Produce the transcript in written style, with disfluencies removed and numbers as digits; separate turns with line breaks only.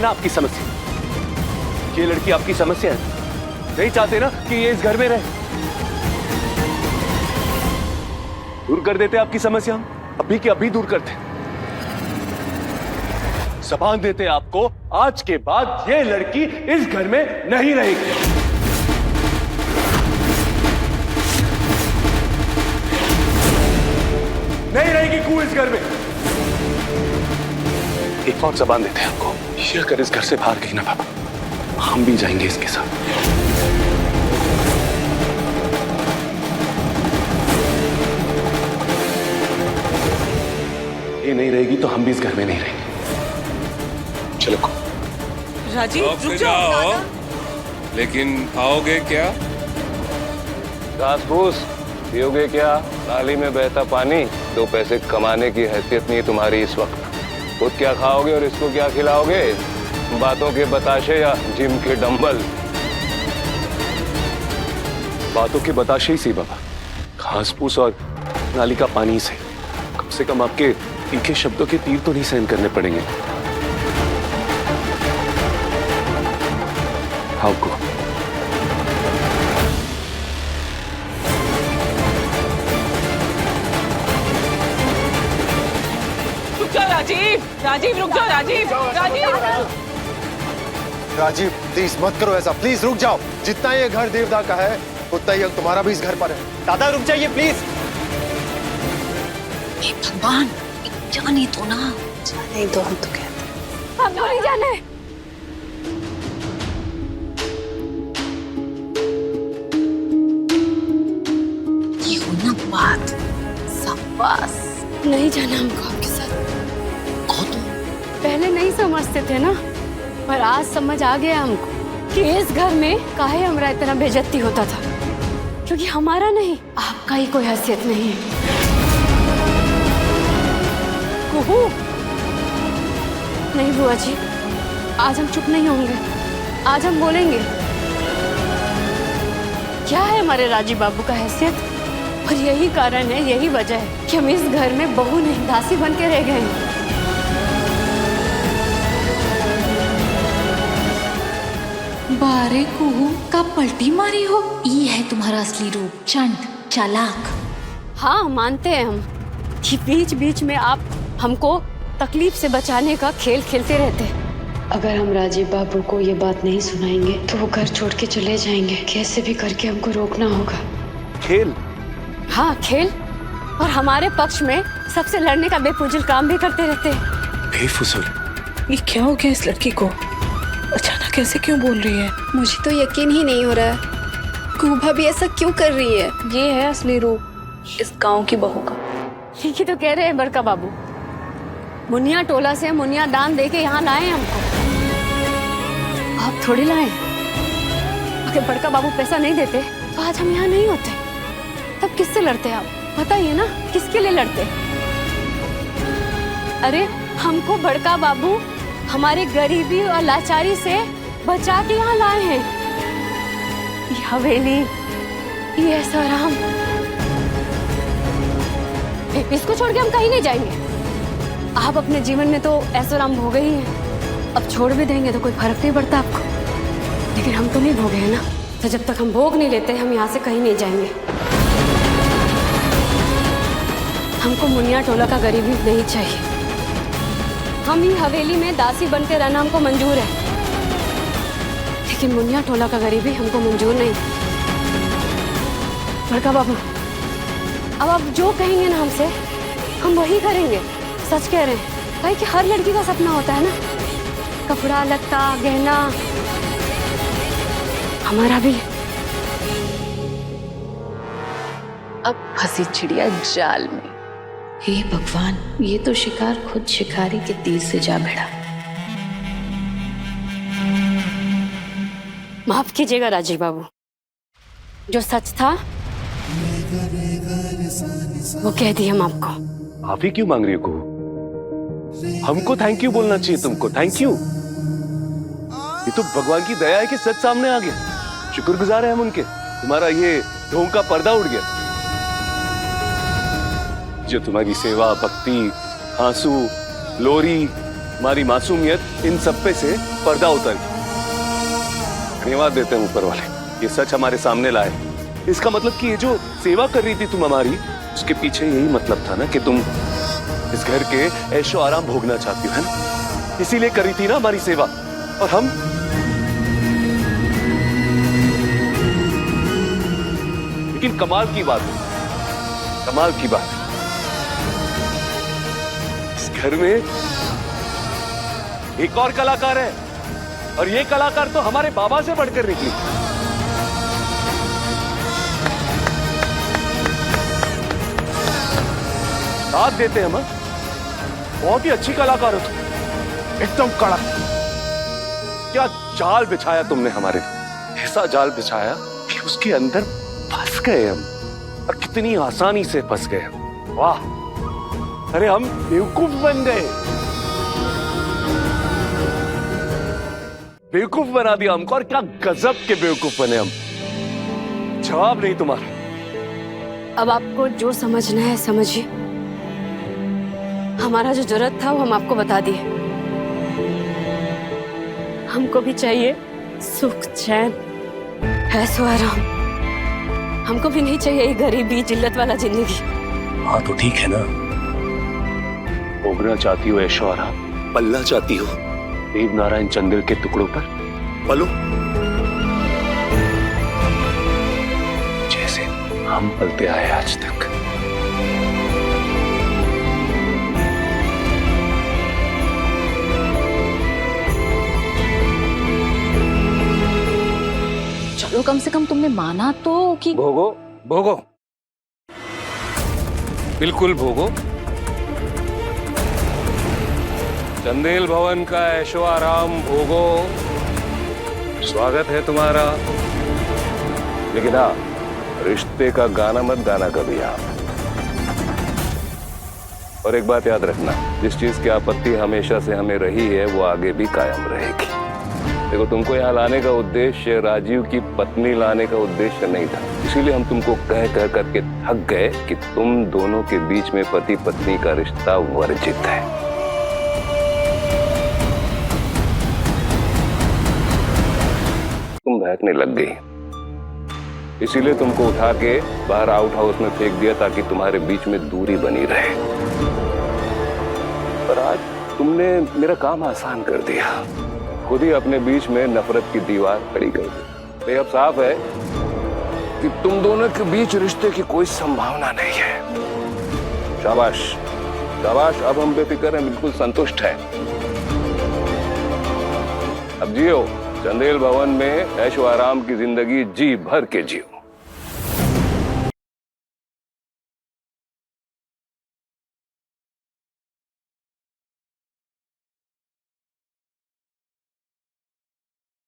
ना आपकी समस्या, ये लड़की आपकी समस्या है। नहीं चाहते ना कि ये इस घर में रहे, दूर कर देते आपकी समस्या, अभी के अभी दूर करते। जबान देते आपको, आज के बाद ये लड़की इस घर में नहीं रहेगी। नहीं रहेगी कू इस घर में। एक और जबान देते हैं आपको, ये अगर इस घर से बाहर गई ना पापा, हम भी जाएंगे इसके साथ। ये नहीं रहेगी तो हम भी इस घर में नहीं रहेंगे। चलो
राजीव रुक जाओ।
लेकिन खाओगे क्या?
घास फूस पियोगे क्या? नाली में बहता पानी, 2 पैसे कमाने की हैसियत नहीं है तुम्हारी इस वक्त। खुद क्या खाओगे और इसको क्या खिलाओगे? बातों के बताशे या जिम के डंबल?
बातों के बताशे ही सही बाबा, घास फूस और नाली का पानी से कम आपके तीखे शब्दों के तीर तो नहीं सहन करने पड़ेंगे। हाउ को
रुक जाओ राजीव, राजीव रुक जाओ राजीव, राजीव।
राजीव प्लीज मत करो ऐसा, प्लीज रुक जाओ। जितना ये घर देवदा का है उतना ही तुम्हारा भी इस घर पर है। दादा रुक जाइए प्लीज।
भगवान जाने दो ना, जाने दो, हम तो कहते
हम तो नहीं जाने।
ये हो ना बात, शाबाश।
नहीं जाना हमको आपके साथ।
कहो तो।
पहले नहीं समझते थे ना, पर आज समझ आ गया हमको कि इस घर में काहे हमारा इतना बेइज्जती होता था, क्योंकि हमारा नहीं, आपका ही कोई हैसियत नहीं है। कुहू नहीं बुआ जी, आज हम चुप नहीं होंगे, आज हम बोलेंगे। क्या है हमारे राजीव बाबू का हैसियत, और यही कारण है, यही वजह है कि हम इस घर में बहू नहीं दासी बन के रह गए हैं।
बारे कुहू का पलटी मारी हो, ये है तुम्हारा असली रूप, चंड चालाक।
हाँ मानते हैं हम कि बीच बीच में आप हमको तकलीफ से बचाने का खेल खेलते रहते हैं। अगर हम राजीव बाबू को ये बात नहीं सुनाएंगे तो वो घर छोड़ के चले जाएंगे। कैसे भी करके हमको रोकना होगा।
खेल?
हाँ खेल, और हमारे पक्ष में सबसे लड़ने का बेफुजिल काम भी करते रहते हैं।
बेफुजुल?
ये क्या हो गया इस लड़की को? अचानक कैसे क्यों बोल रही है?
मुझे तो यकीन ही नहीं हो रहा है, कुहू भाभी ऐसा क्यों कर रही है?
ये है असली रूप इस गांव की बहू का।
ठीक ही तो कह रहे हैं बड़का बाबू, मुनिया टोला से मुनिया दान देके यहाँ लाए हमको, आप थोड़ी लाए। अगर बड़का बाबू पैसा नहीं देते तो आज हम यहाँ नहीं होते। तब किससे लड़ते आप? बताइए ना, किसके लिए लड़ते? अरे हमको बड़का बाबू हमारे गरीबी और लाचारी से बचा के यहाँ लाए हैं। ये हवेली, ये ऐसाराम, इसको छोड़ के हम कहीं नहीं जाएंगे। आप अपने जीवन में तो ऐसाराम भोगे ही हैं, अब छोड़ भी देंगे तो कोई फर्क नहीं पड़ता आपको, लेकिन हम तो नहीं भोगे हैं ना। तो जब तक हम भोग नहीं लेते हम यहाँ से कहीं नहीं जाएंगे। हमको मुनिया टोला का गरीबी नहीं चाहिए। हम ही हवेली में दासी बन के रहना हमको मंजूर है, लेकिन मुनिया टोला का गरीबी हमको मंजूर नहीं। बड़का बाबू अब आप जो कहेंगे ना हमसे, हम वही करेंगे। सच कह रहे हैं भाई कि हर लड़की का सपना होता है ना, कपड़ा लत्ता गहना, हमारा भी।
अब फंसी चिड़िया जाल में। हे भगवान, ये तो शिकार खुद शिकारी के तीर से जा भिड़ा।
माफ कीजिएगा राजीव बाबू, जो सच था वो कह दिया हम आपको।
माफी क्यों मांग रही हो? हमको थैंक यू बोलना चाहिए तुमको, थैंक यू। ये तो भगवान की दया है कि सच सामने आ गया। शुक्रगुजार है हम उनके, तुम्हारा ये ढोंग का पर्दा उड़ गया। जो तुम्हारी सेवा, भक्ति, आंसू, लोरी, हमारी मासूमियत इन सब पे से पर्दा उतर गया। धन्यवाद देते हैं ऊपर वाले, ये सच हमारे सामने लाए। इसका मतलब कि ये जो सेवा कर रही थी तुम हमारी, उसके पीछे यही मतलब था ना कि तुम इस घर के ऐशो आराम भोगना चाहती हो, है ना? इसीलिए कर रही थी ना हमारी सेवा। और हम लेकिन कमाल की बात है, कमाल की बात है, इस घर में एक और कलाकार है, और ये कलाकार तो हमारे बाबा से बढ़कर निकली। साथ देते हैं हम, बहुत ही अच्छी कलाकार हो तुम, एकदम कड़क। क्या जाल बिछाया तुमने हमारे लिए, ऐसा जाल बिछाया कि उसके अंदर फंस गए हम, और कितनी आसानी से फंस गए हम। वाह, अरे हम बेवकूफ बन गए, बेवकूफ बना दिया हमको। और क्या गजब के बेवकूफ बने हम, जवाब नहीं तुम्हारा।
अब आपको जो समझना है समझिए। हमारा जो जरूरत था वो हम आपको बता दिए। हमको भी चाहिए सुख, चैन, ऐशो आराम। हमको भी नहीं चाहिए ये गरीबी, जिल्लत वाला जिंदगी।
हाँ तो ठीक है ना, भोगना चाहती हो ऐशो आराम, पलना चाहती हो देव नारायण चंदेल के टुकड़ों पर, पलो जैसे हम पलते आए आज तक।
चलो कम से कम तुमने माना तो कि
भोगो भोगो,
बिल्कुल भोगो। चंदेल भवन का ऐशो आराम भोगो,
स्वागत है तुम्हारा। लेकिन हाँ, रिश्ते का गाना मत गाना कभी आप। और एक बात याद रखना, जिस चीज की आपत्ति हमेशा से हमें रही है वो आगे भी कायम रहेगी। देखो, तुमको यहाँ लाने का उद्देश्य राजीव की पत्नी लाने का उद्देश्य नहीं था। इसीलिए हम तुमको कह कह करके थक गए कि तुम दोनों के बीच में पति पत्नी का रिश्ता वर्जित है। तुम बहकने लग गई, इसीलिए तुमको उठा के बाहर आउट हाउस में फेंक दिया ताकि तुम्हारे बीच में दूरी बनी रहे। पर आज तुमने मेरा काम आसान कर दिया, खुद ही अपने बीच में नफरत की दीवार खड़ी कर दी। ये अब साफ है कि तुम दोनों के बीच रिश्ते की कोई संभावना नहीं है। शाबाश शाबाश, अब हम बेफिक्र हैं, बिल्कुल संतुष्ट हैं। अब जियो, चंदेल भवन में ऐशो आराम की जिंदगी जी भर के जियो।